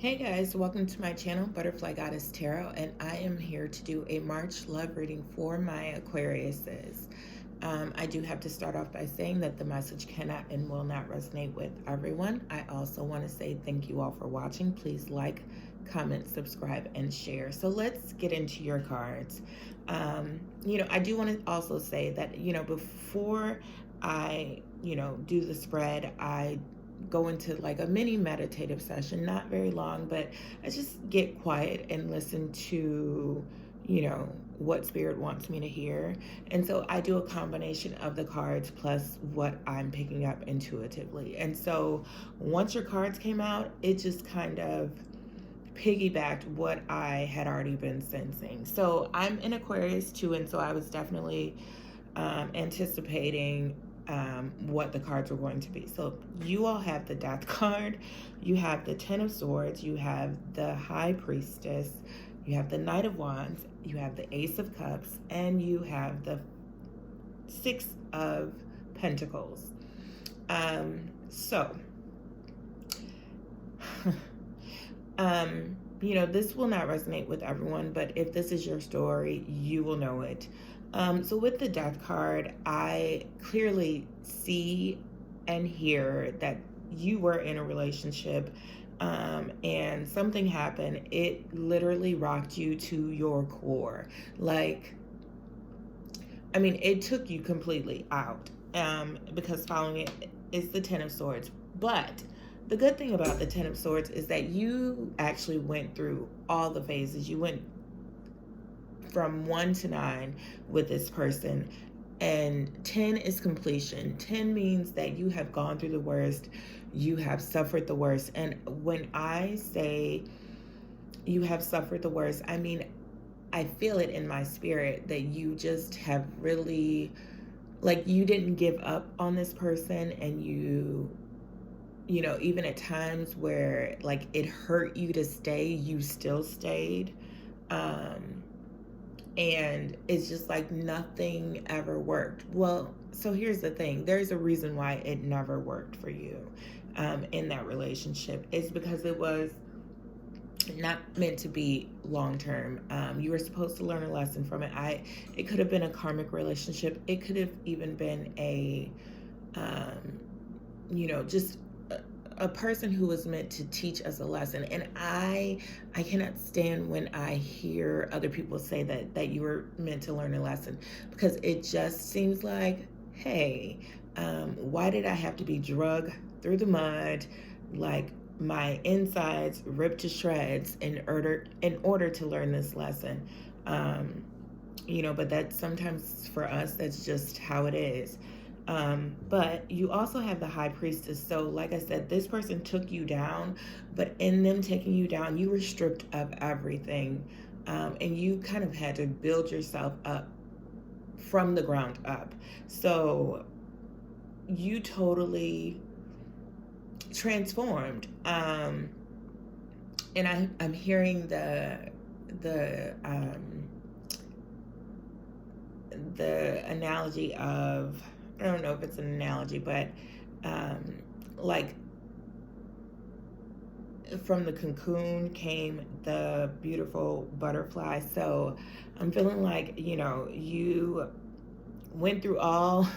Hey guys, welcome to my channel, Butterfly Goddess Tarot, and I am here to do a March love reading for my Aquariuses. I do have to start off by saying that the message cannot and will not resonate with everyone. I also want to say thank you all for watching. Please like, comment, subscribe, and share. So let's get into your cards. I do want to also say that, before I, do the spread, I go into like a mini meditative session, not very long, but I just get quiet and listen to, what spirit wants me to hear. And so I do a combination of the cards plus what I'm picking up intuitively. And so once your cards came out, it just kind of piggybacked what I had already been sensing. So I'm in Aquarius too, and so I was definitely anticipating what the cards were going to be. So you all have the Death card, you have the Ten of Swords, you have the High Priestess, you have the Knight of Wands, you have the Ace of Cups, and you have the Six of Pentacles. This will not resonate with everyone, but if this is your story, you will know it. So with the Death card, I clearly see and hear that you were in a relationship and something happened. It literally rocked you to your core. It took you completely out because following it is the Ten of Swords. But the good thing about the Ten of Swords is that you actually went through all the phases. You went from 1 to 9 with this person, and 10 is completion. 10 means that you have gone through the worst, you have suffered the worst. And when I say you have suffered the worst, I mean, I feel it in my spirit that you just have really, you didn't give up on this person, and you even at times where it hurt you to stay, you still stayed. And it's just like nothing ever worked. Well, so here's the thing. There's a reason why it never worked for you in that relationship. It's because it was not meant to be long-term. You were supposed to learn a lesson from it. It could have been a karmic relationship. It could have even been a, just a person who was meant to teach us a lesson. And I cannot stand when I hear other people say that you were meant to learn a lesson, because it just seems like, hey, why did I have to be drugged through the mud, like my insides ripped to shreds in order to learn this lesson? But that's sometimes for us, that's just how it is. But you also have the High Priestess. So like I said, this person took you down, but in them taking you down, you were stripped of everything. And you kind of had to build yourself up from the ground up. So you totally transformed. And I'm hearing the analogy of, I don't know if it's an analogy, but from the cocoon came the beautiful butterfly. So I'm feeling like, you went through all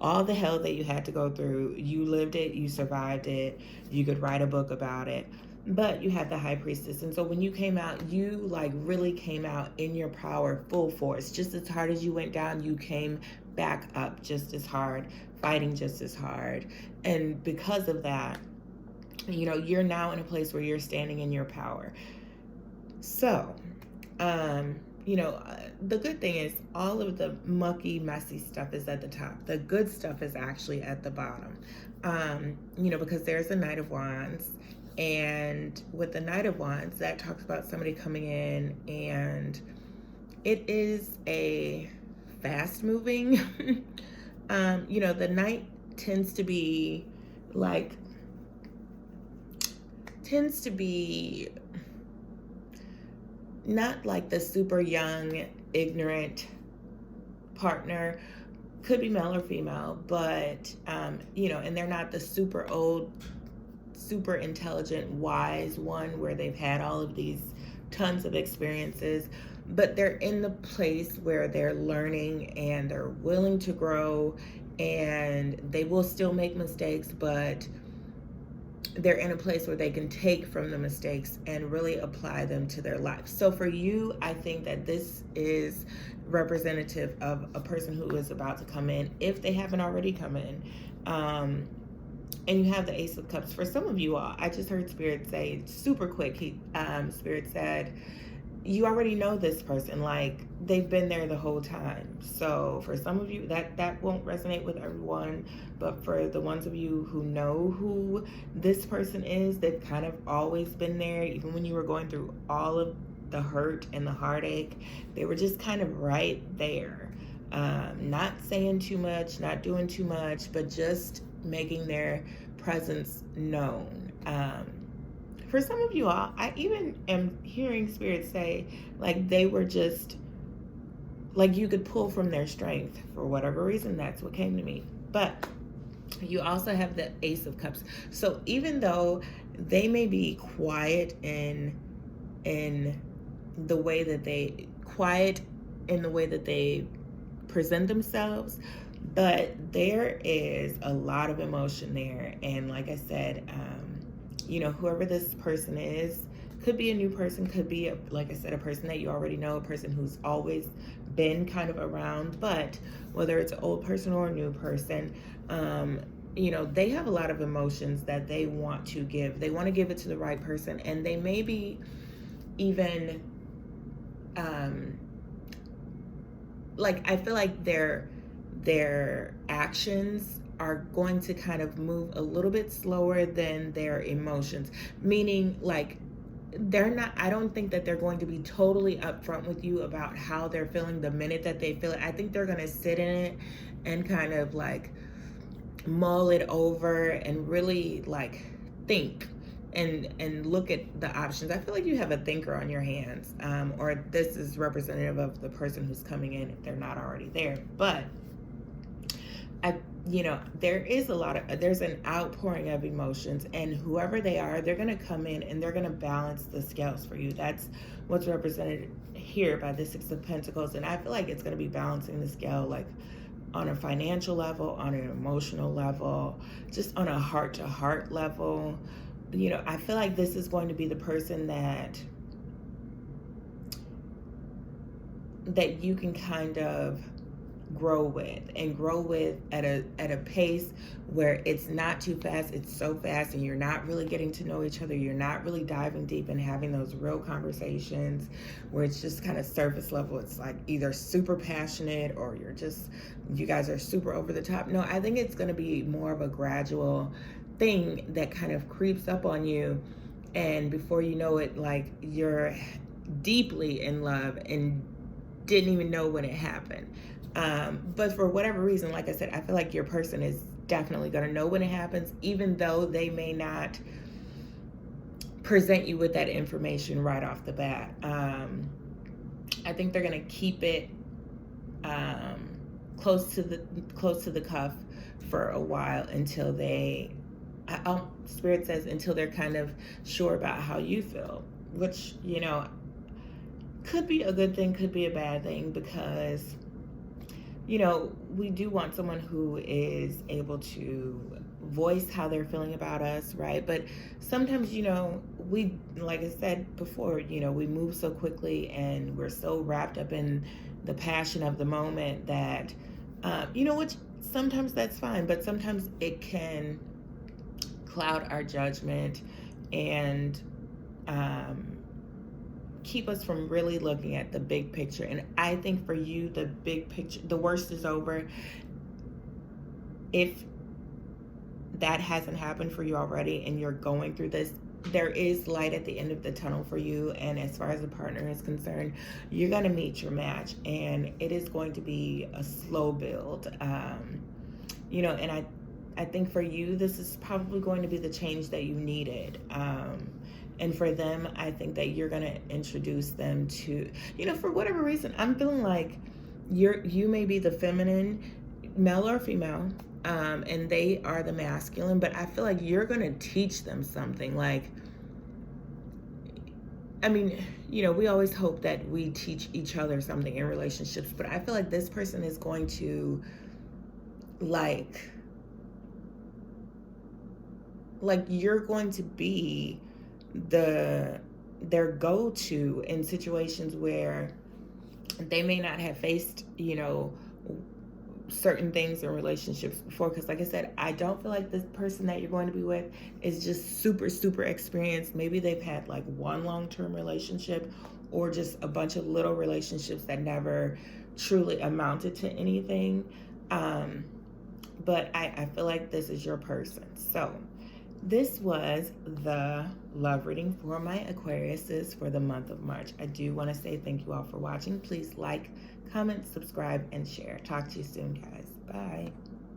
the hell that you had to go through. You lived it, you survived it, you could write a book about it. But you had the High Priestess. And so when you came out, you really came out in your power, full force. Just as hard as you went down, you came back up just as hard, fighting just as hard. And because of that, you're now in a place where you're standing in your power. So, the good thing is all of the mucky, messy stuff is at the top. The good stuff is actually at the bottom. Because there's a Knight of Wands. And with the Knight of Wands, that talks about somebody coming in, and it is a fast moving. The Knight tends to be not like the super young, ignorant partner. Could be male or female, but and they're not the super old super intelligent, wise one where they've had all of these tons of experiences, but they're in the place where they're learning and they're willing to grow, and they will still make mistakes, but they're in a place where they can take from the mistakes and really apply them to their life. So for you, I think that this is representative of a person who is about to come in, if they haven't already come in. And you have the Ace of Cups. For some of you all, I just heard Spirit say super quick. Spirit said, you already know this person, like they've been there the whole time. So for some of you, that won't resonate with everyone, but for the ones of you who know who this person is, they've kind of always been there, even when you were going through all of the hurt and the heartache. They were just kind of right there, not saying too much, not doing too much, but just making their presence known. For some of you all, I even am hearing Spirit say, like, they were just, like, you could pull from their strength. For whatever reason, that's what came to me. But you also have the Ace of Cups. So even though they may be quiet in the way that they present themselves, but there is a lot of emotion there. And like I said, whoever this person is, could be a new person, could be, like I said, a person that you already know, a person who's always been kind of around. But whether it's an old person or a new person, they have a lot of emotions that they want to give. They want to give it to the right person, and they may be even, I feel like their actions are going to kind of move a little bit slower than their emotions. Meaning, like, I don't think that they're going to be totally upfront with you about how they're feeling the minute that they feel it. I think they're going to sit in it and kind of like mull it over and really like think and look at the options. I feel like you have a thinker on your hands, or this is representative of the person who's coming in if they're not already there. But there's an outpouring of emotions, and whoever they are, they're going to come in and they're going to balance the scales for you. That's what's represented here by the Six of Pentacles. And I feel like it's going to be balancing the scale, like on a financial level, on an emotional level, just on a heart-to-heart level. I feel like this is going to be the person that you can kind of grow with at a pace where it's not too fast, it's so fast, and you're not really getting to know each other. You're not really diving deep and having those real conversations where it's just kind of surface level. It's like either super passionate or you guys are super over the top. No, I think it's going to be more of a gradual thing that kind of creeps up on you, and before you know it, like, you're deeply in love and didn't even know when it happened. But for whatever reason, like I said, I feel like your person is definitely going to know when it happens, even though they may not present you with that information right off the bat. I think they're going to keep it close to the cuff for a while until Spirit says until they're kind of sure about how you feel, which, could be a good thing, could be a bad thing, because we do want someone who is able to voice how they're feeling about us, right? But sometimes, we, like I said before, we move so quickly and we're so wrapped up in the passion of the moment that, which sometimes that's fine, but sometimes it can cloud our judgment and keep us from really looking at the big picture. And I think for you, the big picture, the worst is over. If that hasn't happened for you already and you're going through this, there is light at the end of the tunnel for you. And as far as the partner is concerned, you're going to meet your match, and it is going to be a slow build. And I think for you, this is probably going to be the change that you needed. And for them, I think that you're going to introduce them to, for whatever reason, I'm feeling like you may be the feminine, male or female, and they are the masculine, but I feel like you're going to teach them something. Like, I mean, we always hope that we teach each other something in relationships, but I feel like this person is going to like you're going to be their go-to in situations where they may not have faced, certain things in relationships before. Because like I said, I don't feel like this person that you're going to be with is just super, super experienced. Maybe they've had like one long-term relationship or just a bunch of little relationships that never truly amounted to anything. But I feel like this is your person. So this was the love reading for my Aquariuses for the month of March. I do want to say thank you all for watching. Please like, comment, subscribe, and share. Talk to you soon, guys. Bye.